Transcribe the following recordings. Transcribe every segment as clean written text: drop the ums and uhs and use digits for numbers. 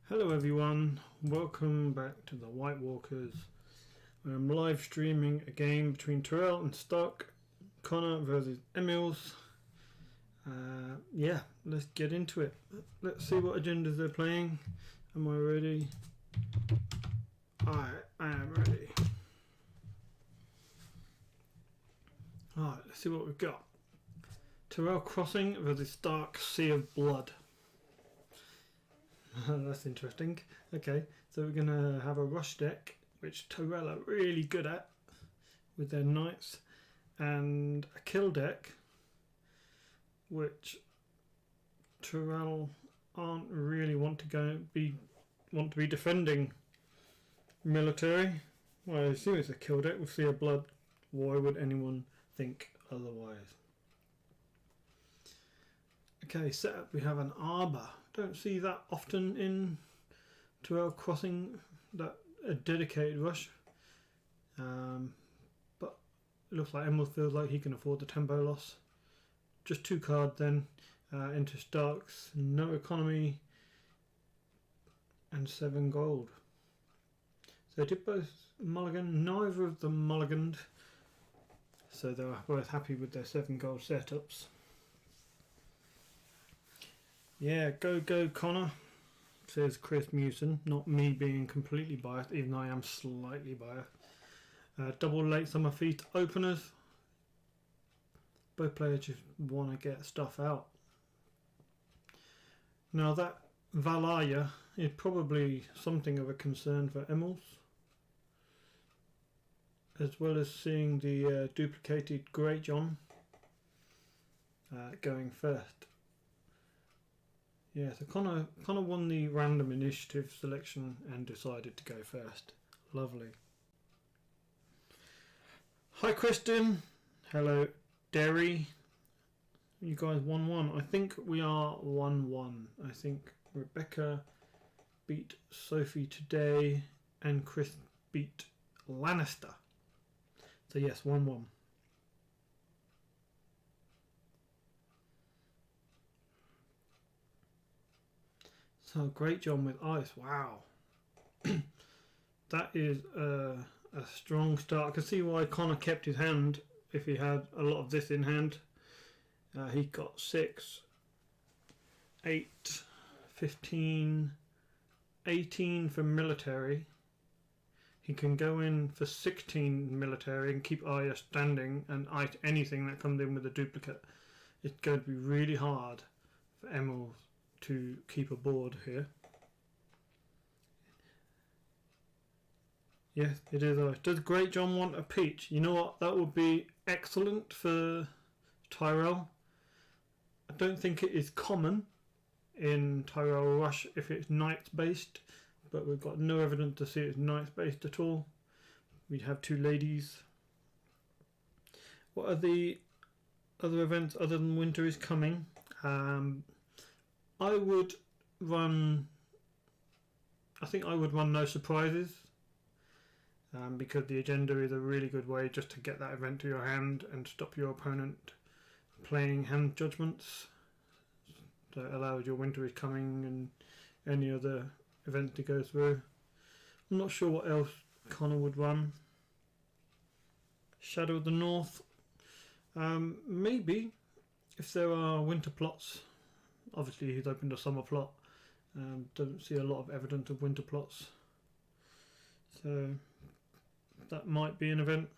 Hello everyone, welcome back to the White Walkers. I'm live streaming a game between Tyrell and Stark, Connor versus Emils. Yeah, let's get into it. Let's see what agendas they're playing. Am I ready? I am ready. Alright, let's see what we've got. Tyrell Crossing versus Stark Sea of Blood. That's interesting. Okay, so we're going to have a rush deck, which Tyrell are really good at with their knights, and a kill deck, which Tyrell aren't really want to be defending military. Well, I assume it's a kill deck with Sea of Blood. Why would anyone think otherwise? Okay, setup, we have an arbor. Don't see that often in Tyrell Crossing, that a dedicated rush. But it looks like Emerald feels like he can afford the tempo loss. Just 2 cards then into Starks, no economy and 7 gold. So they did both mulligan, neither of them mulliganed. So they were both happy with their 7 gold setups. Yeah, go Connor, says Chris Mewson, not me being completely biased, even though I am slightly biased. Double late summer feast openers. Both players just want to get stuff out. Now that Valaya is probably something of a concern for Emils, as well as seeing the duplicated Great John going first. Yeah, so Connor won the random initiative selection and decided to go first. Lovely. Hi Kristen. Hello Derry. You guys 1-1. I think we are 1-1. I think Rebecca beat Sophie today and Chris beat Lannister. So yes, 1-1. So Great John with ice, wow. That is a strong start. I can see why Connor kept his hand if he had a lot of this in hand. He got 6, 8, 15, 18 for military. He can go in for 16 military and keep Arya standing and ice anything that comes in with a duplicate. It's going to be really hard for Emerald to keep a board here. Yes, it is. Does Great John want a peach? You know what? That would be excellent for Tyrell. I don't think it is common in Tyrell Rush if it's knights based, but we've got no evidence to see it's knights based at all. We'd have 2 ladies. What are the other events other than Winter is Coming? I think I would run No Surprises, because the agenda is a really good way just to get that event to your hand and stop your opponent playing hand judgments. So it allows your Winter is Coming and any other event to go through. I'm not sure what else Connor would run. Shadow of the North. Maybe if there are winter plots. Obviously he's opened a summer plot. Don't see a lot of evidence of winter plots. So that might be an event.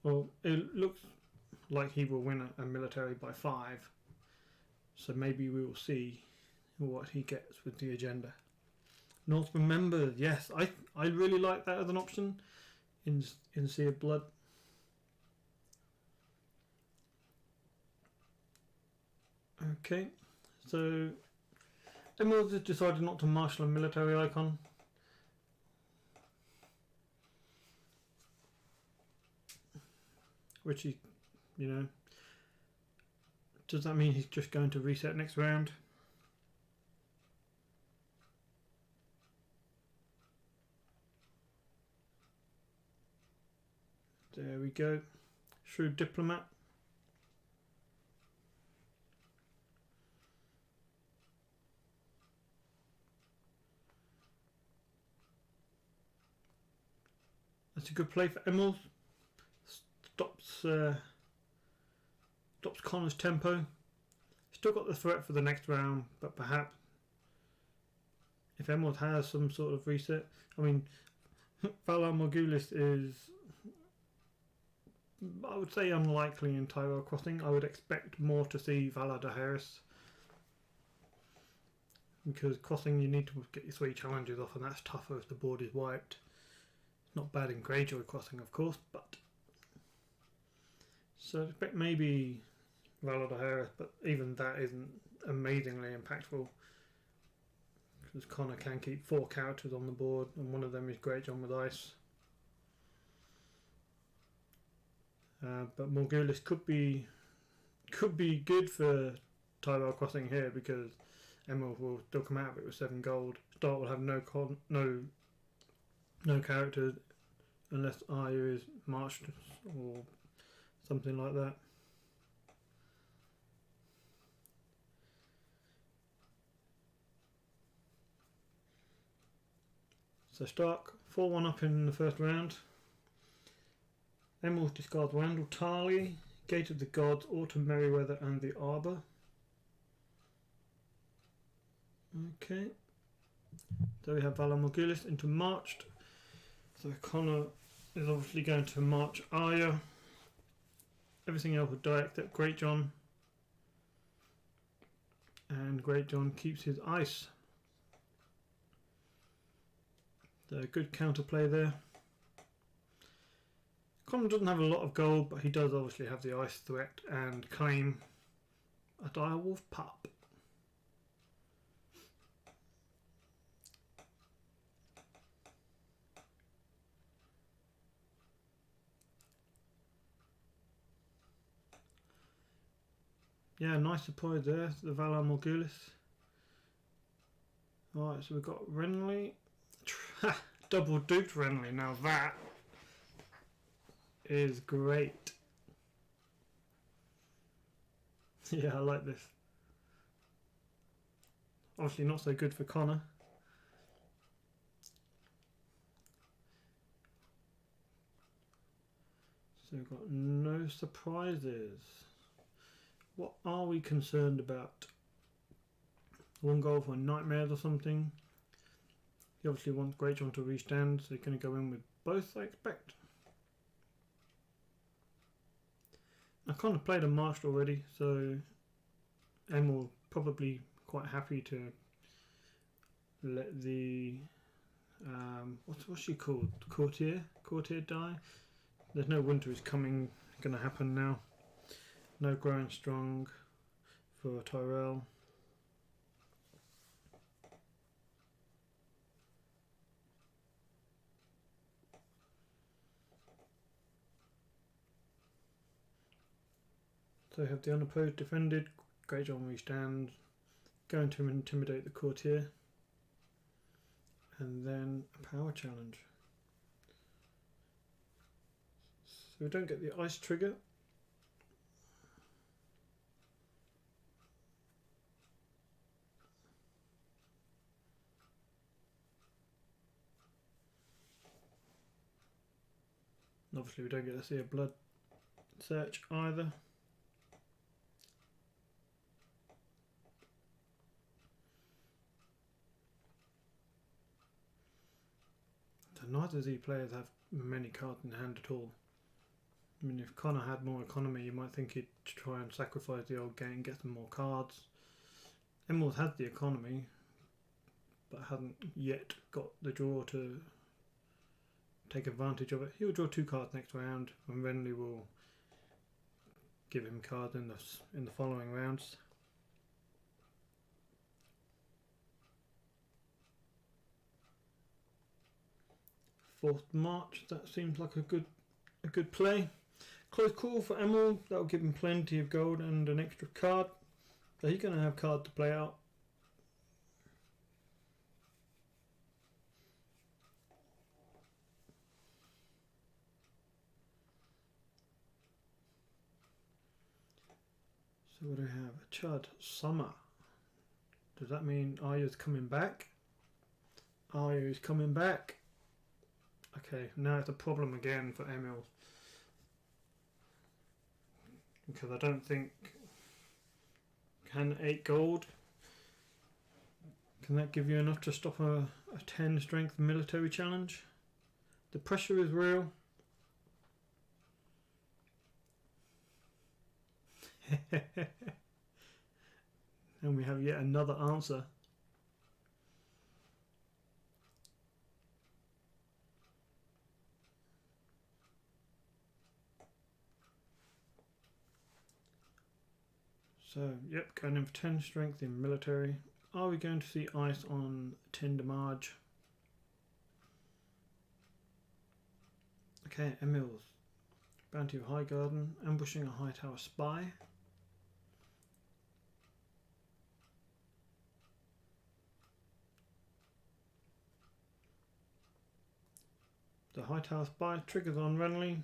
Well, it looks like he will win a military by 5. So maybe we will see what he gets with the agenda. Northman members, yes, I really like that as an option in Sea of Blood. Okay, so Emerald has decided not to marshal a military icon. Which he, does that mean he's just going to reset next round? There we go. Shrewd Diplomat. That's a good play for Emerald. Stops Connor's tempo. Still got the threat for the next round, but perhaps if Emerald has some sort of reset. I mean, Valar Morghulis is, I would say, unlikely in Tyrell Crossing. I would expect more to see Valar Dohaeris, because crossing you need to get your 3 challenges off, and that's tougher if the board is wiped. It's not bad in Greyjoy crossing, of course, but so I expect maybe Valar Dohaeris, but even that isn't amazingly impactful, because Connor can keep 4 characters on the board, and one of them is Greatjon with ice. But Morghulis could be good for Tyrell Crossing here, because Emerald will still come out of it with 7 gold. Start will have no characters unless Arya is marched or something like that. So Stark 4-1 up in the first round. Emerald discards Randall Tarly, Gate of the Gods, Autumn Merryweather and the Arbor. Okay. So we have Valar Morghulis into Marched. So Connor is obviously going to march Arya. Everything else will die except Greatjon. And Greatjon keeps his ice. So good counterplay there. Connor doesn't have a lot of gold, but he does obviously have the ice threat and claim a direwolf pup. Yeah, nice surprise there, the Valar Morghulis. Alright, so we've got Renly. Double duped Renly, now that is great. Yeah, I like this. Obviously not so good for Connor. So we've got no surprises. What are we concerned about? 1 goal for Nightmares or something. He obviously wants Greatjon to restand, so he's going to go in with both, I expect. I kind of played a marched already, so Emerald probably quite happy to let the what's she called? Courtier die. There's no winter is coming, going to happen now. No growing strong for Tyrell. So we have the unopposed defended, Greatjon restands, going to intimidate the courtier, and then a power challenge. So we don't get the ice trigger. Obviously we don't get to see a blood search either. So neither of these players have many cards in hand at all. I mean, if Connor had more economy, you might think he'd try and sacrifice the old game and get some more cards. Emerald has the economy, but hasn't yet got the draw to take advantage of it. He'll draw 2 cards next round, and Renly will give him cards in the following rounds. Fourth March, that seems like a good play. Close call for Emerald, that will give him plenty of gold and an extra card. So he's going to have cards to play out. So what do we have? A Chud Summer. Does that mean Arya's coming back? Arya is coming back. Okay, now it's a problem again for Emil. Because I don't think... Can 8 gold... Can that give you enough to stop a 10 strength military challenge? The pressure is real. And we have yet another answer. So, yep, going in for 10 strength in military. Are we going to see ice on Tender Marge? Okay, Emil's Bounty of High Garden, ambushing a high tower spy. The high tower spy triggers on Renly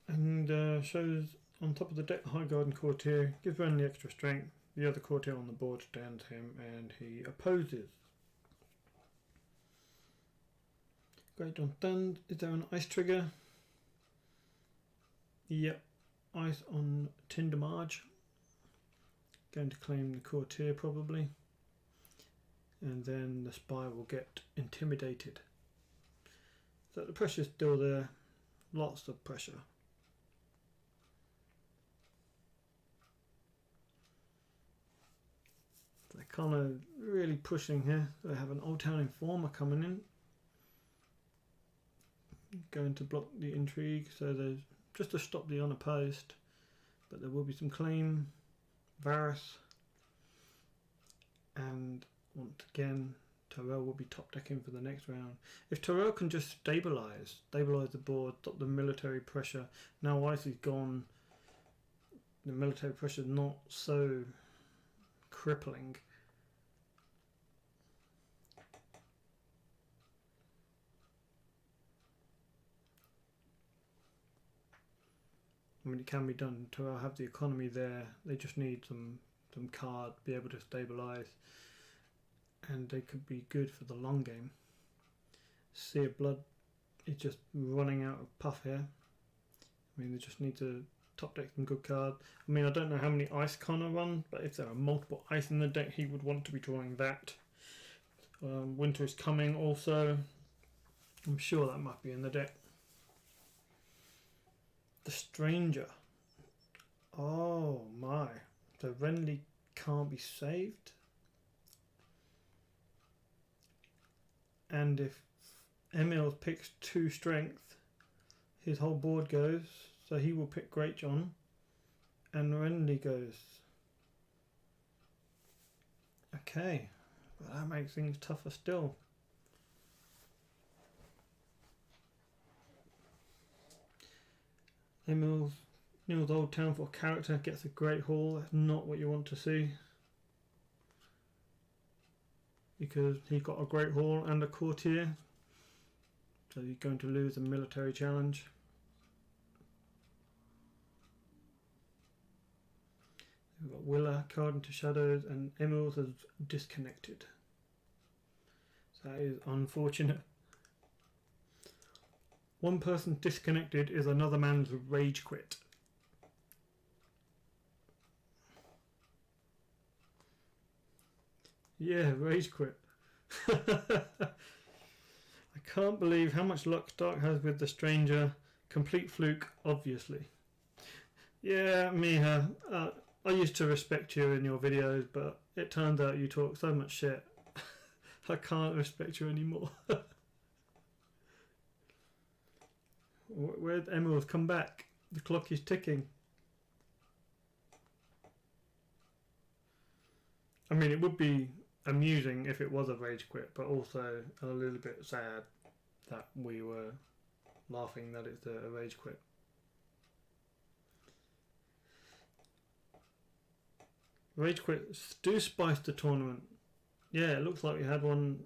and shows on top of the deck the High Garden courtier, gives Renly extra strength. The other courtier on the board stands him and he opposes. Great John stunned. Is there an ice trigger? Yep, ice on Tinder Marge. Going to claim the courtier probably. And then the spy will get intimidated. So the pressure's still there. Lots of pressure. They're kind of really pushing here. They have an Old Town Informer coming in. Going to block the intrigue, so there's just to stop the unopposed. But there will be some claim. Varys. And once again, Tyrell will be top decking for the next round. If Tyrell can just stabilise the board, stop the military pressure. Now Ice is gone. The military pressure is not so crippling. I mean, it can be done. Tyrell have the economy there. They just need some card, be able to stabilise. And they could be good for the long game. Sea of Blood is just running out of puff here. I mean, they just need to top deck some good cards. I mean, I don't know how many ice Connor run, but if there are multiple ice in the deck, he would want to be drawing that. Winter is coming also. I'm sure that might be in the deck. The Stranger. Oh my. So Renly can't be saved. And if Emil picks 2 strength, his whole board goes. So he will pick Great John. And Renly goes. Okay. Well, that makes things tougher still. Emil's Old Town for character gets a great haul. That's not what you want to see. Because he got a great haul and a courtier. So he's going to lose a military challenge. We've got Willa, card into shadows, and Emil's has disconnected. So that is unfortunate. One person disconnected is another man's rage quit. Yeah, rage quit. I can't believe how much luck Stark has with the Stranger. Complete fluke, obviously. Yeah, Miha, I used to respect you in your videos, but it turns out you talk so much shit. I can't respect you anymore. Where'd Emerald come back? The clock is ticking. I mean, it would be amusing if it was a rage quit, but also a little bit sad that we were laughing that it's a rage quit. Rage quits do spice the tournament. Yeah, it looks like we had one.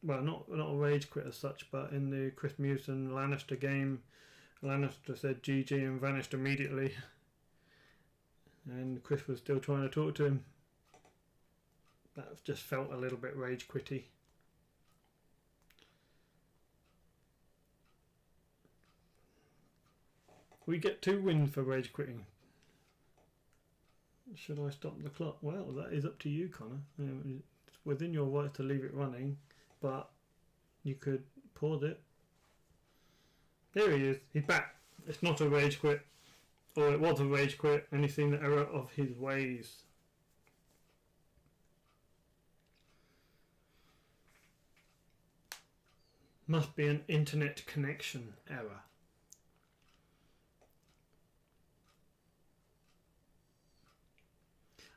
Well, not a rage quit as such, but in the Chris Mewson Lannister game, Lannister said GG and vanished immediately. And Chris was still trying to talk to him. That just felt a little bit rage quitty. We get 2 wins for rage quitting. Should I stop the clock? Well, that is up to you, Connor. It's within your rights to leave it running, but you could pause it. There he is. He's back. It's not a rage quit. Or it was a rage quit, and he's seen the error of his ways. Must be an internet connection error.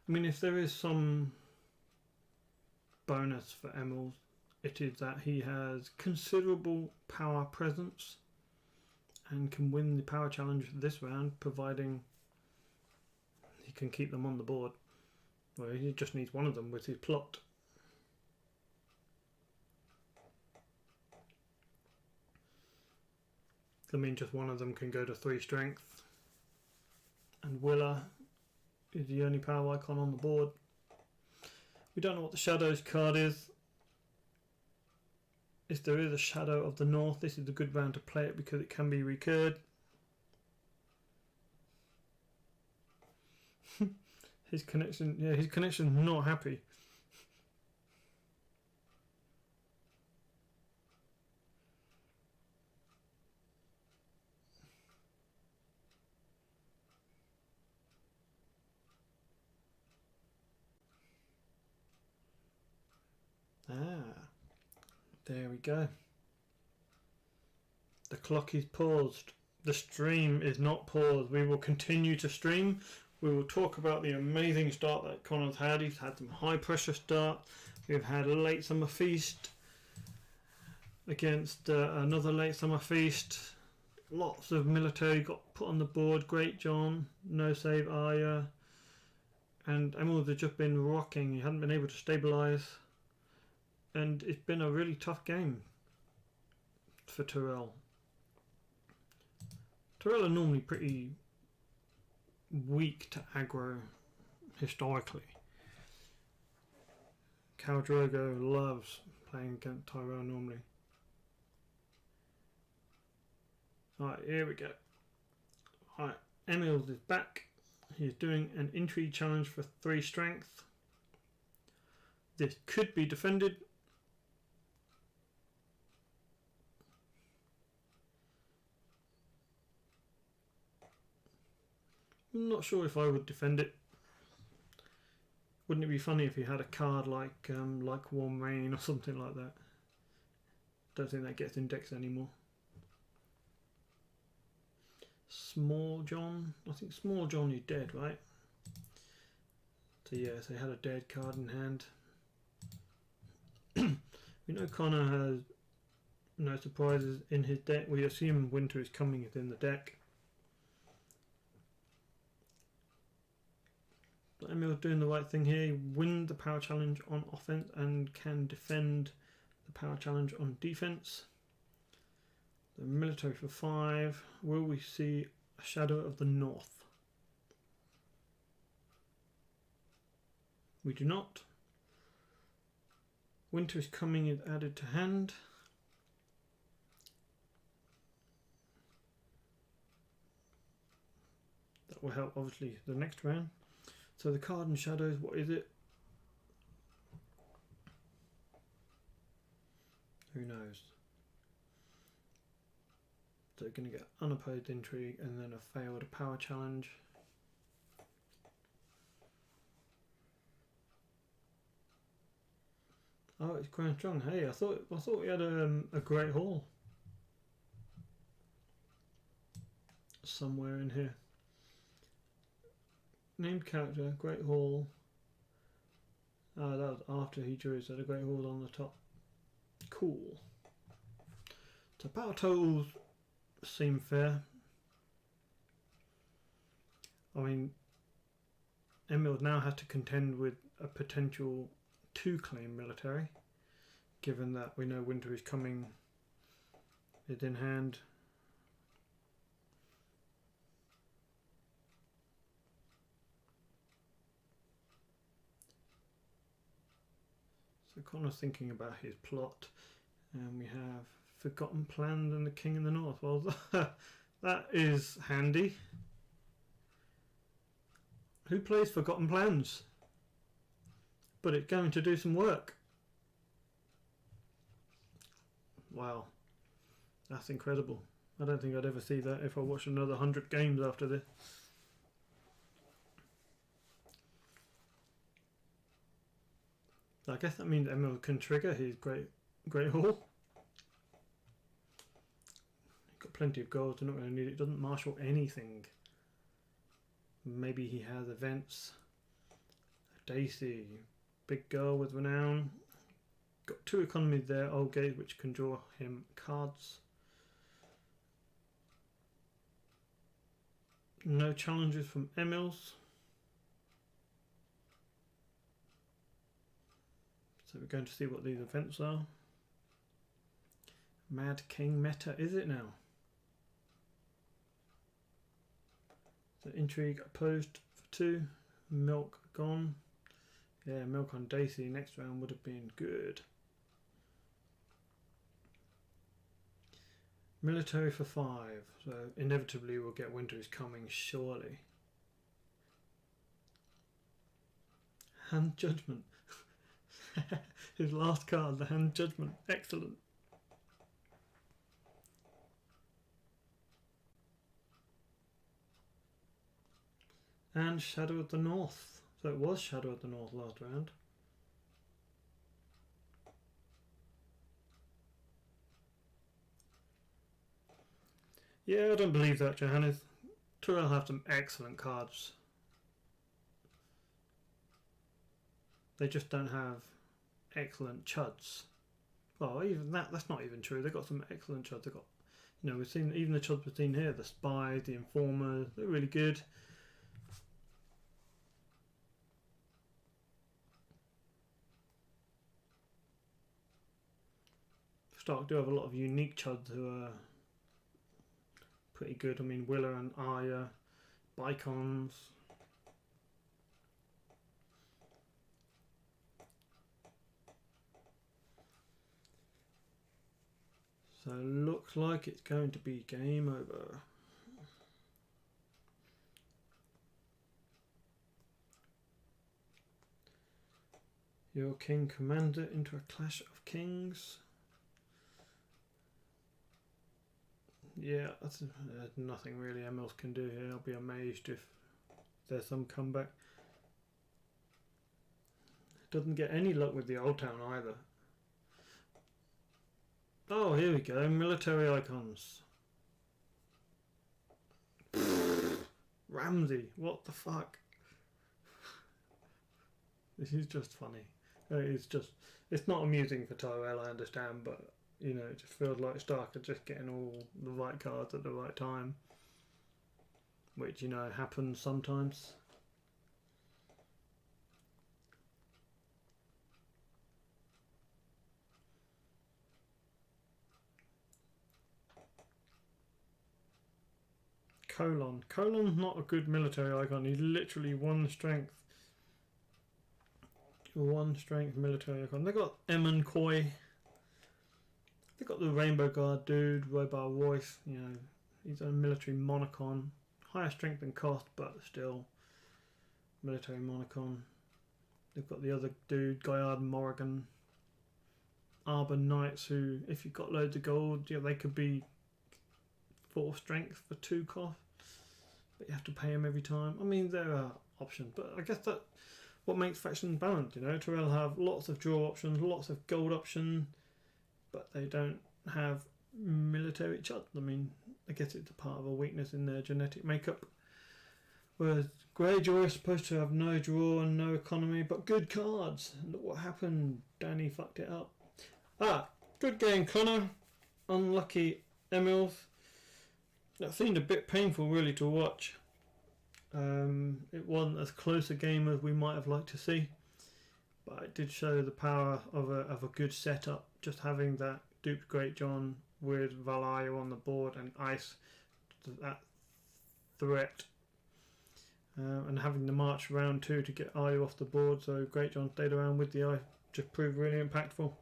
I mean, if there is some bonus for Emerald, it is that he has considerable power presence and can win the power challenge this round, providing he can keep them on the board. Well, he just needs one of them with his plot. I mean, just one of them can go to 3 strength, and Willa is the only power icon on the board. We don't know what the Shadows card is. If there is a Shadow of the North, this is a good round to play it because it can be recurred. His connection's not happy. There we go. The clock is paused. The stream is not paused. We will continue to stream. We will talk about the amazing start that Connor's had. He's had some high pressure start. We've had a late summer feast against another late summer feast. Lots of military got put on the board. Great John, no save Arya. And Emerald has just been rocking. He hadn't been able to stabilise. And it's been a really tough game for Tyrell. Tyrell are normally pretty weak to aggro historically. Khal Drogo loves playing against Tyrell normally. Alright, here we go. Alright, Emerald is back. He's doing an intrigue challenge for 3 strength. This could be defended. I'm not sure if I would defend it. Wouldn't it be funny if he had a card like Warm Rain or something like that? Don't think that gets indexed anymore. Small John. I think Small John is dead, right? So yeah, so he had a dead card in hand. We know Connor has no surprises in his deck. We assume Winter is Coming is in the deck. But Emil's doing the right thing here. He wins the power challenge on offense and can defend the power challenge on defense. The military for 5. Will we see a Shadow of the North? We do not. Winter is Coming is added to hand. That will help obviously the next round. So the card and shadows, what is it? Who knows? So we're going to get unopposed intrigue and then a failed power challenge. Oh, it's Grand Strong. Hey, I thought we had a Great Hall somewhere in here. Named character, Great Hall. Ah, that was after he drew, so the Great Hall on the top. Cool. So power totals seem fair. I mean, Emerald now has to contend with a potential 2-claim military, given that we know Winter is Coming is in hand. So Connor's thinking about his plot, and we have Forgotten Plans and the King in the North. Well, that is handy. Who plays Forgotten Plans? But it's going to do some work. Wow, that's incredible. I don't think I'd ever see that if I watched another 100 games after this. I guess that means Emerald can trigger his Great Hall. Got plenty of gold, they're not going to need it. Doesn't marshal anything. Maybe he has events. Daisy, big girl with renown. Got 2 economies there, Oldgate, which can draw him cards. No challenges from Emils. So we're going to see what these events are. Mad King meta, is it now? So intrigue opposed for 2. Milk gone. Yeah, milk on Daisy next round would have been good. Military for 5. So inevitably we'll get Winter is Coming, surely. Hand Judgment. His last card, the Hand Judgment. Excellent. And Shadow of the North. So it was Shadow of the North last round. Yeah, I don't believe that, Johannes. Tyrell have some excellent cards. They just don't have excellent chuds. Well, even that's not even true. They've got some excellent chuds. They've got, you know, we've seen even the chuds we've seen here, the Spies, the Informers, they're really good. Stark do have a lot of unique chuds who are pretty good. I mean, Willer and Arya, Bicons. So looks like it's going to be game over. Your king commander into a clash of kings. Yeah, that's nothing really Emils can do here. I'll be amazed if there's some comeback. Doesn't get any luck with the Old Town either. Oh, here we go. Military icons. Ramsey, what the fuck? This is just funny. It's not amusing for Tyrell, I understand, but you know, it just feels like Stark are just getting all the right cards at the right time, which, you know, happens sometimes. Colon's not a good military icon. He's literally 1 strength. 1 strength military icon. They got Emmon Coy. They got the Rainbow Guard dude, Robar Royce. You know, he's a military monocon. Higher strength and cost, but still military monocon. They've got the other dude, Guyard Morrigan. Arbor Knights, who, if you've got loads of gold, yeah, they could be 4 strength for 2 cost. But you have to pay them every time. I mean, there are options, but I guess that's what makes factions balanced. You know, Tyrell have lots of draw options, lots of gold options, but they don't have military chuds. I mean, I guess it's a part of a weakness in their genetic makeup. Whereas Greyjoy is supposed to have no draw and no economy, but good cards. And look what happened. Danny fucked it up. Good game, Connor. Unlucky Emils. That seemed a bit painful, really, to watch. It wasn't as close a game as we might have liked to see, but it did show the power of a good setup. Just having that duped Great John with Valario on the board and Ice, that threat, and having the march round 2 to get Arya off the board, so Great John stayed around with the Eye, just proved really impactful.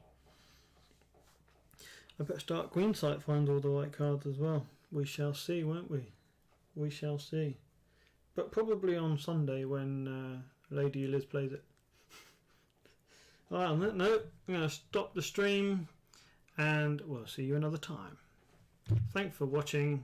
I bet Stark Greensight finds all the right cards as well. We shall see, won't we? We shall see. But probably on Sunday when Lady Liz plays it. Alright, on that note, I'm going to stop the stream and we'll see you another time. Thanks for watching.